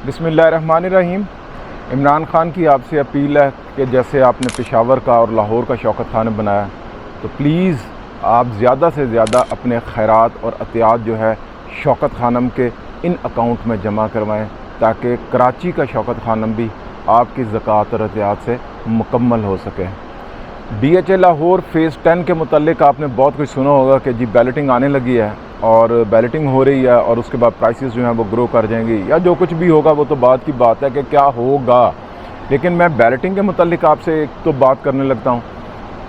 बिस्मिल्लाहिर्रहमानिर्रहीम। इमरान खान की आपसे अपील है कि जैसे आपने पेशावर का और लाहौर का शौकत खाना बनाया, तो प्लीज़ आप ज़्यादा से ज़्यादा अपने खैरात और अतियात जो है शौकत खानम के इन अकाउंट में जमा करवाएं, ताकि कराची का शौकत खानम भी आपकी ज़कात और अतियात से मुकम्मल हो सके। DHA लाहौर फ़ेज़ 10 के मुतल्लिक आपने बहुत कुछ सुना होगा कि जी बैलेटिंग आने लगी है और बैलेटिंग हो रही है और उसके बाद प्राइसेस जो हैं वो ग्रो कर जाएंगी, या जो कुछ भी होगा वो तो बाद की बात है कि क्या होगा। लेकिन मैं बैलेटिंग के मुतल्लिक आपसे एक तो बात करने लगता हूँ,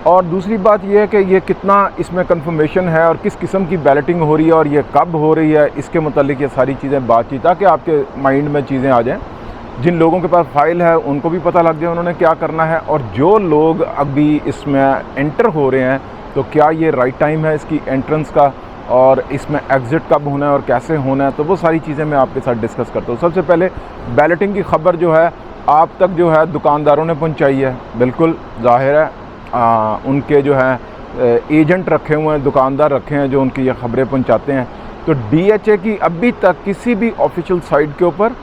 और दूसरी बात यह है कि ये कितना इसमें कंफर्मेशन है और किस किस्म की बैलेटिंग हो रही है और ये कब हो रही है, इसके मुतल्लिक ये सारी चीज़ें बातचीत, ताकि आपके माइंड में चीज़ें आ जाएँ। जिन लोगों के पास फाइल है उनको भी पता लग जाए उन्होंने क्या करना है, और जो लोग अभी इसमें एंटर हो रहे हैं तो क्या ये राइट टाइम है इसकी एंट्रेंस का, और इसमें एग्ज़िट कब होना है और कैसे होना है, तो वो सारी चीज़ें मैं आपके साथ डिस्कस करता हूँ। सबसे पहले बैलेटिंग की ख़बर जो है आप तक जो है दुकानदारों ने पहुँचाई है, बिल्कुल ज़ाहिर है। उनके जो है एजेंट रखे हुए हैं, दुकानदार रखे हैं जो उनकी ये ख़बरें पहुँचाते हैं। तो DHA की अभी तक किसी भी ऑफिशियल साइट के ऊपर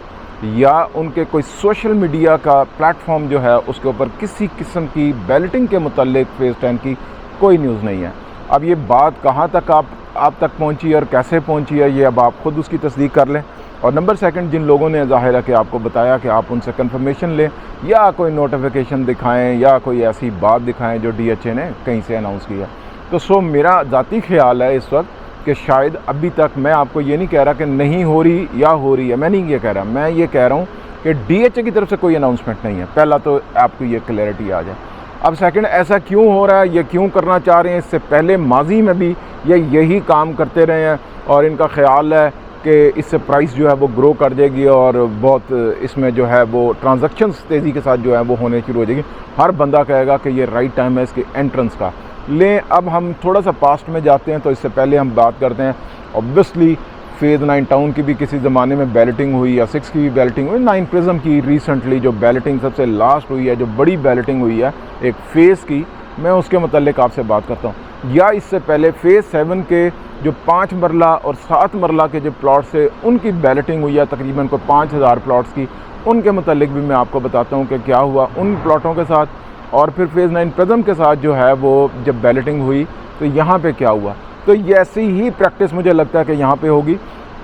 या उनके कोई सोशल मीडिया का प्लेटफॉर्म जो है उसके ऊपर किसी किस्म की बैलेटिंग के मुतल्लिक फ़ेज़ 10 की कोई न्यूज़ नहीं है। अब ये बात कहाँ तक आप तक पहुँची और कैसे पहुँची है, ये अब आप ख़ुद उसकी तस्दीक कर लें। और नंबर सेकंड, जिन लोगों ने ज़ाहिर है कि आपको बताया कि आप उनसे कंफर्मेशन लें या कोई नोटिफिकेशन दिखाएं या कोई ऐसी बात दिखाएं जो DHA ने कहीं से अनाउंस किया। तो मेरा ज़ाती ख्याल है इस वक्त कि शायद अभी तक, मैं आपको ये नहीं कह रहा कि नहीं हो रही या हो रही है, मैं नहीं ये कह रहा, मैं ये कह रहा हूँ कि DHA की तरफ से कोई अनाउंसमेंट नहीं है। पहला तो आपको ये क्लैरिटी आ जाए। अब सेकंड, ऐसा क्यों हो रहा है, ये क्यों करना चाह रहे हैं, इससे पहले माजी में भी ये यही काम करते रहे हैं और इनका ख्याल है कि इससे प्राइस जो है वो ग्रो कर जाएगी और बहुत इसमें जो है वो ट्रांजैक्शंस तेज़ी के साथ जो है वो होने शुरू हो जाएगी। हर बंदा कहेगा कि ये राइट टाइम है इसके एंट्रेंस का। लें अब हम थोड़ा सा पास्ट में जाते हैं, तो इससे पहले हम बात करते हैं ऑब्वियसली फ़ेज़ 9 टाउन की भी किसी ज़माने में बैलेटिंग हुई, या 6 की भी बैलेटिंग हुई, 9 प्रिज्म की रिसेंटली जो बैलेटिंग सबसे लास्ट हुई है, जो बड़ी बैलेटिंग हुई है एक फ़ेज़ की, मैं उसके मुतल्लिक आपसे बात करता हूँ। या इससे पहले फ़ेज़ 7 के जो 5 मरला और 7 मरला के जो प्लॉट्स है उनकी बैलेटिंग हुई है तकरीबन को 5000 प्लॉट्स की, उनके मुतल्लिक भी मैं आपको बताता हूँ कि क्या हुआ उन प्लॉटों के साथ। और फिर फ़ेज़ 9 प्रिज्म के साथ जो है वो जब बैलेटिंग हुई तो यहाँ पे क्या हुआ। तो ये ऐसी ही प्रैक्टिस मुझे लगता है कि यहाँ पे होगी।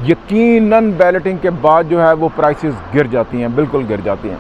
यकीनन बैलेटिंग के बाद जो है वो प्राइसेस गिर जाती हैं, बिल्कुल गिर जाती हैं।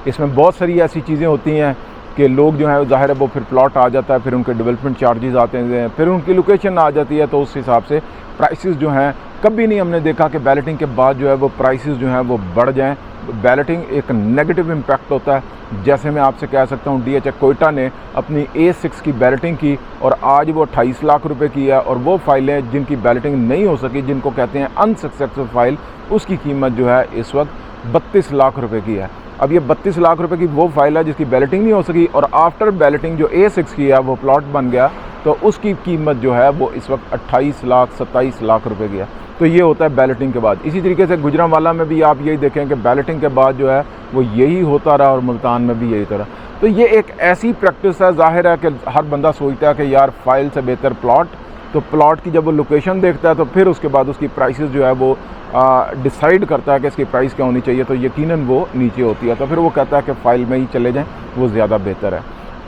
इसमें बहुत सारी ऐसी चीज़ें होती हैं कि लोग जो है ज़ाहिर है वो फिर प्लॉट आ जाता है, फिर उनके डेवलपमेंट चार्जेस आते हैं, फिर उनकी लोकेशन आ जाती है, तो उस हिसाब से प्राइसेस जो हैं, कभी नहीं हमने देखा कि बैलेटिंग के बाद जो है वो प्राइसेस जो हैं वो बढ़ जाएं। बैलेटिंग एक नेगेटिव इम्पैक्ट होता है। जैसे मैं आपसे कह सकता हूँ DHA कोयटा ने अपनी A6 की बैलेटिंग की और आज वो 28 लाख रुपए की है, और वो फाइलें जिनकी बैलेटिंग नहीं हो सकी, जिनको कहते हैं अनसक्सेसफुल फाइल, उसकी कीमत जो है इस वक्त 32 लाख रुपए की है। अब ये 32 लाख रुपए की वो फाइल है जिसकी बैलेटिंग नहीं हो सकी, और आफ्टर बैलेटिंग जो A6 की है वो प्लॉट बन गया, तो उसकी कीमत जो है वो इस वक्त 28 लाख 27 लाख रुपए की है। तो ये होता है बैलेटिंग के बाद। इसी तरीके से गुजरांवाला में भी आप यही देखें कि बैलेटिंग के बाद जो है वो यही होता रहा, और मुल्तान में भी यही तरह। तो ये एक ऐसी प्रैक्टिस है, जाहिर है कि हर बंदा सोचता है कि यार फाइल से बेहतर प्लॉट, तो प्लॉट की जब वो लोकेशन देखता है तो फिर उसके बाद उसकी प्राइसेस जो है वो डिसाइड करता है कि इसकी प्राइस क्या होनी चाहिए, तो यकीनन वो नीचे होती है, तो फिर वो कहता है कि फ़ाइल में ही चले जाएं, वो ज़्यादा बेहतर है।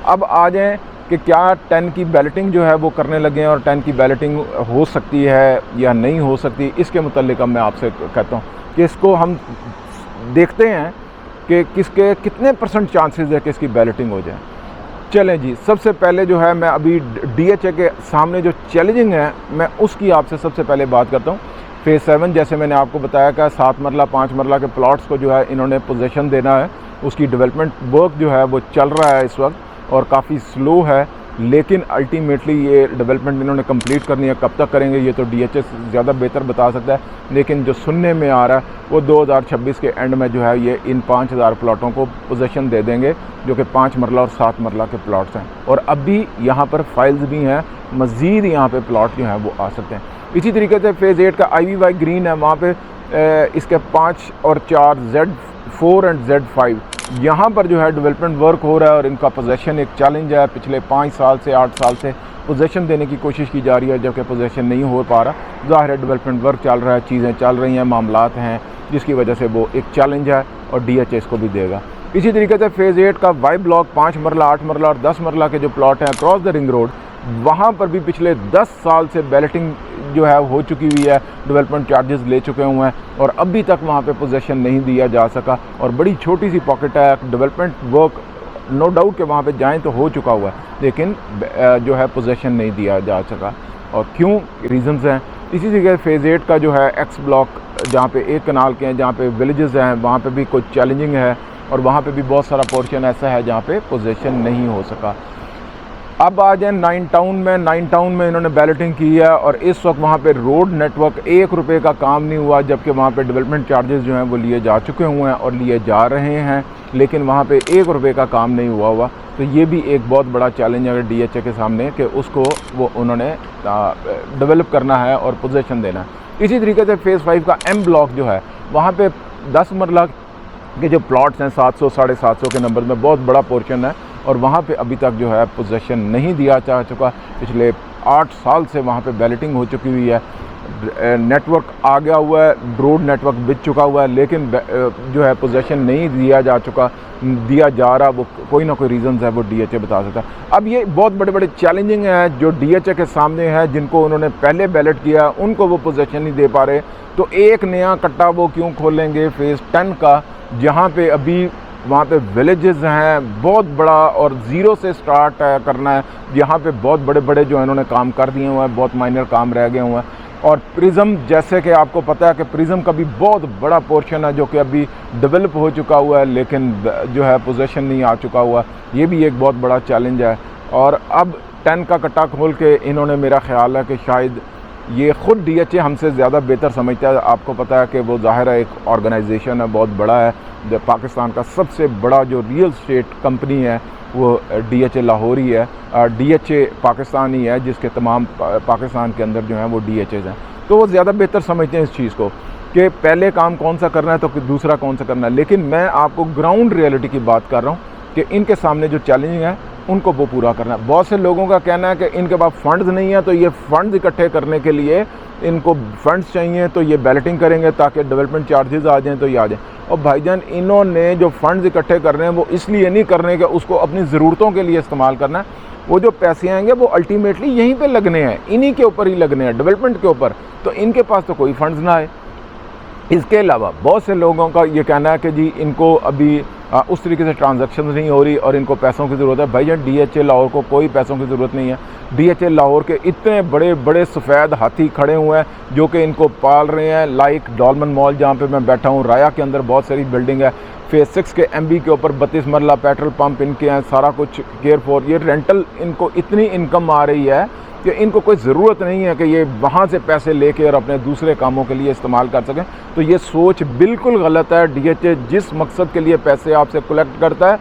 अब आ जाएं कि क्या 10 की बैलेटिंग जो है वो करने लगे हैं, और 10 की बैलेटिंग हो सकती है या नहीं हो सकती, इसके मुतल्लिक मैं आपसे कहता हूँ कि इसको हम देखते हैं कि किसके कितने % चांसेस है कि इसकी बैलेटिंग हो जाए। चलें जी, सबसे पहले जो है मैं अभी DHA के सामने जो चैलेंजिंग है मैं उसकी आपसे सबसे पहले बात करता हूँ। फ़ेज़ 7 जैसे मैंने आपको बताया कि 7 मरला 5 मरला के प्लॉट्स को जो है इन्होंने पोजीशन देना है, उसकी डेवलपमेंट वर्क जो है वो चल रहा है इस वक्त, और काफ़ी स्लो है, लेकिन अल्टीमेटली ये डेवलपमेंट इन्होंने कंप्लीट करनी है। कब तक करेंगे ये तो DHA ज़्यादा बेहतर बता सकता है, लेकिन जो सुनने में आ रहा है वो 2026 के एंड में जो है ये इन 5000 प्लॉटों को पोजीशन दे देंगे, जो कि 5 मरला और 7 मरला के प्लॉट्स हैं, और अभी यहाँ पर फाइल्स भी हैं, मज़ीद यहाँ पे प्लॉट जो हैं वो आ सकते हैं। इसी तरीके से फ़ेज़ 8 का IVY ग्रीन है, वहाँ पे इसके 5 और 4 Z4 एंड Z5 यहाँ पर जो है डेवलपमेंट वर्क हो रहा है, और इनका पोजीशन एक चैलेंज है। पिछले 5 साल से 8 साल से पोजेसन देने की कोशिश की जा रही है, जबकि पोजेसन नहीं हो पा रहा। ज़ाहिर है डेवलपमेंट वर्क चल रहा है, चीज़ें चल रही हैं, मामलात हैं, जिसकी वजह से वो एक चैलेंज है और DHA इसको भी देगा। इसी तरीके से फ़ेज़ 8 का वाई ब्लॉक 5 मरला, 8 मरला और 10 मरला के जो प्लॉट हैं अक्रॉस द रिंग रोड, वहाँ पर भी पिछले 10 साल से बैलेटिंग जो है हो चुकी हुई है, डेवलपमेंट चार्जेस ले चुके हुए हैं और अभी तक वहाँ पे पोजेसन नहीं दिया जा सका। और बड़ी छोटी सी पॉकेट है, डेवलपमेंट वर्क नो डाउट कि वहाँ पे जाएं तो हो चुका हुआ है, लेकिन जो है पोजेसन नहीं दिया जा सका। और क्यों, रीज़न्स हैं। इसी तरीके से फ़ेज़ 8 का जो है एक्स ब्लॉक, जहाँ पे एक कनाल के हैं, जहाँ पे विलेजेस हैं, वहाँ पे भी कुछ चैलेंजिंग है और वहाँ पे भी बहुत सारा पोर्शन ऐसा है जहाँ पे पोजेसन नहीं हो सका। अब आ जाए 9 टाउन में। 9 टाउन में इन्होंने बैलेटिंग की है और इस वक्त वहाँ पे रोड नेटवर्क 1 रुपये का काम नहीं हुआ, जबकि वहाँ पे डेवलपमेंट चार्जेस जो हैं वो लिए जा चुके हुए हैं और लिए जा रहे हैं, लेकिन वहाँ पे 1 रुपये का काम नहीं हुआ। तो ये भी एक बहुत बड़ा चैलेंज है DHA के सामने कि उसको वो उन्होंने डेवलप करना है और पोजेसन देना है। इसी तरीके से फ़ेज़ 5 का M ब्लॉक जो है, वहाँ पे 10 मरला के जो प्लॉट्स हैं 700 साढ़े 700 के नंबर में बहुत बड़ा पोर्शन है और वहाँ पे अभी तक जो है पोजेसन नहीं दिया जा चुका। पिछले 8 साल से वहाँ पे बैलेटिंग हो चुकी हुई है, नेटवर्क आ गया हुआ है, रोड नेटवर्क बिक चुका हुआ है, लेकिन जो है पोजेसन नहीं दिया जा रहा। वो कोई ना कोई रीज़न्स है, वो DHA बता सकता है। अब ये बहुत बड़े बड़े चैलेंजिंग हैं जो DHA के सामने है, जिनको उन्होंने पहले बैलेट किया उनको वो पोजेसन नहीं दे पा रहे। तो एक नया कट्टा वो क्यों खोलेंगे फ़ेज़ 10 का, जहाँ पे अभी वहाँ पे विलेजेस हैं बहुत बड़ा और ज़ीरो से स्टार्ट करना है, यहाँ पे बहुत बड़े बड़े जो इन्होंने काम कर दिए हुए हैं, बहुत माइनर काम रह गए हुए हैं। और प्रिज्म, जैसे कि आपको पता है कि प्रिज्म का भी बहुत बड़ा पोर्शन है जो कि अभी डेवलप हो चुका हुआ है, लेकिन जो है पोजेसन नहीं आ चुका हुआ। ये भी एक बहुत बड़ा चैलेंज है। और अब 10 का कट्टा खोल के इन्होंने, मेरा ख्याल है कि शायद ये ख़ुद DHA हमसे ज़्यादा बेहतर समझता है। आपको पता है कि वो ज़ाहिर है एक ऑर्गेनाइजेशन है, बहुत बड़ा है, जो पाकिस्तान का सबसे बड़ा जो रियल स्टेट कंपनी है वो DHA लाहौर ही है। DHA पाकिस्तान ही है जिसके तमाम पाकिस्तान के अंदर जो हैं वो DHAs हैं। तो वो ज़्यादा बेहतर समझते हैं इस चीज़ को कि पहले काम कौन सा करना है तो दूसरा कौन सा करना है। लेकिन मैं आपको ग्राउंड रियलिटी की बात कर रहा हूँ कि इनके सामने जो चैलेंजिंग है उनको वो पूरा करना है। बहुत से लोगों का कहना है कि इनके पास फ़ंड्स नहीं है, तो ये फ़ंड्स इकट्ठे करने के लिए इनको फ़ंड्स चाहिए, तो ये बैलेटिंग करेंगे ताकि डेवलपमेंट चार्जेस आ जाएँ तो ये आ जाएँ। और भाईजान, इन्होंने जो फ़ंड्स इकट्ठे कर रहे हैं वो इसलिए नहीं कर रहे कि उसको अपनी ज़रूरतों के लिए इस्तेमाल करना है। वो जो पैसे आएंगे वो अल्टीमेटली यहीं पे लगने हैं, इन्हीं के ऊपर ही लगने हैं, डेवलपमेंट के ऊपर। तो इनके पास तो कोई फ़ंड्स ना आए। इसके अलावा बहुत से लोगों का ये कहना है कि जी इनको अभी उस तरीके से ट्रांजैक्शन नहीं हो रही और इनको पैसों की ज़रूरत है। भाईजान, DHA लाहौर को कोई पैसों की ज़रूरत नहीं है। DHA लाहौर के इतने बड़े बड़े सफ़ेद हाथी खड़े हुए हैं जो कि इनको पाल रहे हैं, लाइक डॉलमन मॉल जहाँ पे मैं बैठा हूँ, राया के अंदर बहुत सारी बिल्डिंग है। फ़ेज़ 6 के MB के ऊपर 32 मरला पेट्रोल पंप इनके हैं, सारा कुछ केयर फॉर। ये रेंटल, इनको इतनी इनकम आ रही है कि इनको कोई ज़रूरत नहीं है कि ये वहाँ से पैसे लेके और अपने दूसरे कामों के लिए इस्तेमाल कर सकें। तो ये सोच बिल्कुल गलत है। DHA जिस मकसद के लिए पैसे आपसे कलेक्ट करता है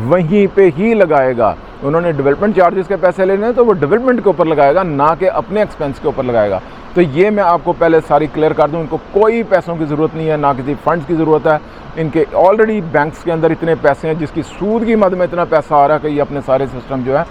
वहीं पे ही लगाएगा। उन्होंने डेवलपमेंट चार्जेस के पैसे लेने हैं तो वो डेवलपमेंट के ऊपर लगाएगा, ना कि अपने एक्सपेंस के ऊपर लगाएगा। तो ये मैं आपको पहले सारी क्लियर कर दूं, इनको कोई पैसों की ज़रूरत नहीं है, ना किसी फंड्स की ज़रूरत है। इनके ऑलरेडी बैंक्स के अंदर इतने पैसे हैं, जिसकी सूद की मद में इतना पैसा आ रहा है कि ये अपने सारे सिस्टम जो है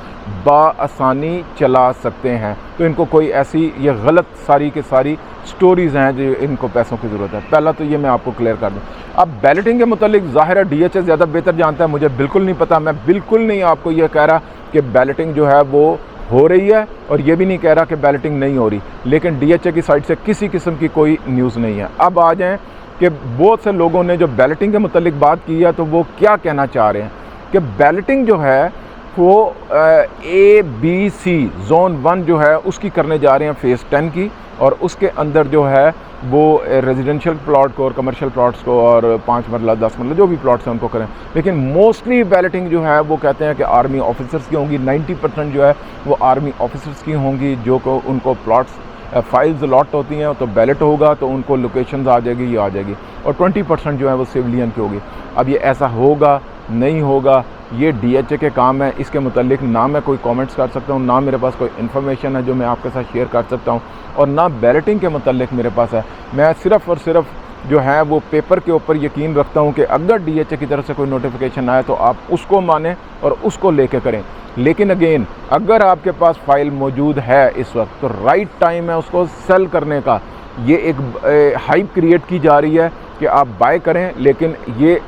बाआसानी चला सकते हैं। तो इनको कोई ऐसी ये गलत सारी के सारी स्टोरीज़ हैं जो इनको पैसों की ज़रूरत है। पहला तो ये मैं आपको क्लियर कर दूं। अब बैलेटिंग के मुतालिक ज़ाहिर है DHA ज़्यादा बेहतर जानता है, मुझे बिल्कुल नहीं पता। मैं बिल्कुल नहीं आपको ये कह रहा कि बैलेटिंग जो है वो हो रही है और ये भी नहीं कह रहा कि बैलेटिंग नहीं हो रही, लेकिन DHA की साइड से किसी किस्म की कोई न्यूज़ नहीं है। अब आ जाएँ कि बहुत से लोगों ने जो बैलेटिंग के मुतालिक बात की है तो वो क्या कहना चाह रहे हैं कि बैलेटिंग जो है वो ABC ज़ोन 1 जो है उसकी करने जा रहे हैं फ़ेज़ 10 की, और उसके अंदर जो है वो रेजिडेंशियल प्लॉट को और कमर्शियल प्लॉट्स को और 5 मरला 10 मरला जो भी प्लॉट्स हैं उनको करें। लेकिन मोस्टली बैलेटिंग जो है वो कहते हैं कि आर्मी ऑफिसर्स की होंगी। 90% जो है वो आर्मी ऑफिसर्स की होंगी, जो को उनको प्लॉट्स फाइल्स अलॉट होती हैं तो बैलेट होगा तो उनको लोकेशंस आ जाएगी, ये आ जाएगी, और 20% जो है वो सिविलियन की होगी। अब ये ऐसा होगा नहीं होगा, ये DHA के काम है। इसके मुतालिक ना मैं कोई कमेंट्स कर सकता हूँ, ना मेरे पास कोई इन्फॉर्मेशन है जो मैं आपके साथ शेयर कर सकता हूँ, और ना बैलेटिंग के मुतालिक मेरे पास है। मैं सिर्फ़ और सिर्फ जो है वो पेपर के ऊपर यकीन रखता हूँ कि अगर DHA की तरफ से कोई नोटिफिकेशन आए तो आप उसको मानें और उसको लेके करें। लेकिन अगेन अगर आपके पास फ़ाइल मौजूद है इस वक्त तो राइट टाइम है उसको सेल करने का। ये एक हाइप क्रिएट की जा रही है कि आप बाय करें, लेकिन ये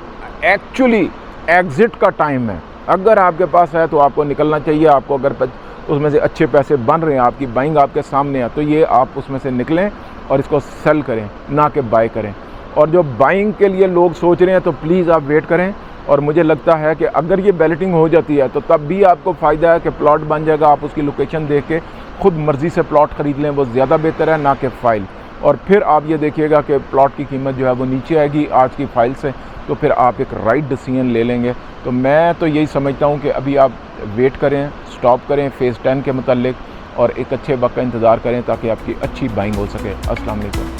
एक्चुअली एग्ज़िट का टाइम है। अगर आपके पास है तो आपको निकलना चाहिए। आपको अगर उसमें से अच्छे पैसे बन रहे हैं, आपकी बाइंग आपके सामने है, तो ये आप उसमें से निकलें और इसको सेल करें, ना कि बाय करें। और जो बाइंग के लिए लोग सोच रहे हैं तो प्लीज़ आप वेट करें। और मुझे लगता है कि अगर ये बैलेटिंग हो जाती है तो तब भी आपको फ़ायदा है कि प्लॉट बन जाएगा। आप उसकी लोकेशन देख के खुद मर्ज़ी से प्लॉट ख़रीद लें, वो ज़्यादा बेहतर है ना कि फ़ाइल। और फिर आप ये देखिएगा कि प्लॉट की कीमत जो है वो नीचे आएगी आज की फ़ाइल से, तो फिर आप एक राइट डिसीजन ले लेंगे। तो मैं तो यही समझता हूँ कि अभी आप वेट करें, स्टॉप करें फ़ेज़ 10 के मुतालिक और एक अच्छे वक्त का इंतज़ार करें ताकि आपकी अच्छी बाइंग हो सके। अस्सलाम वालेकुम।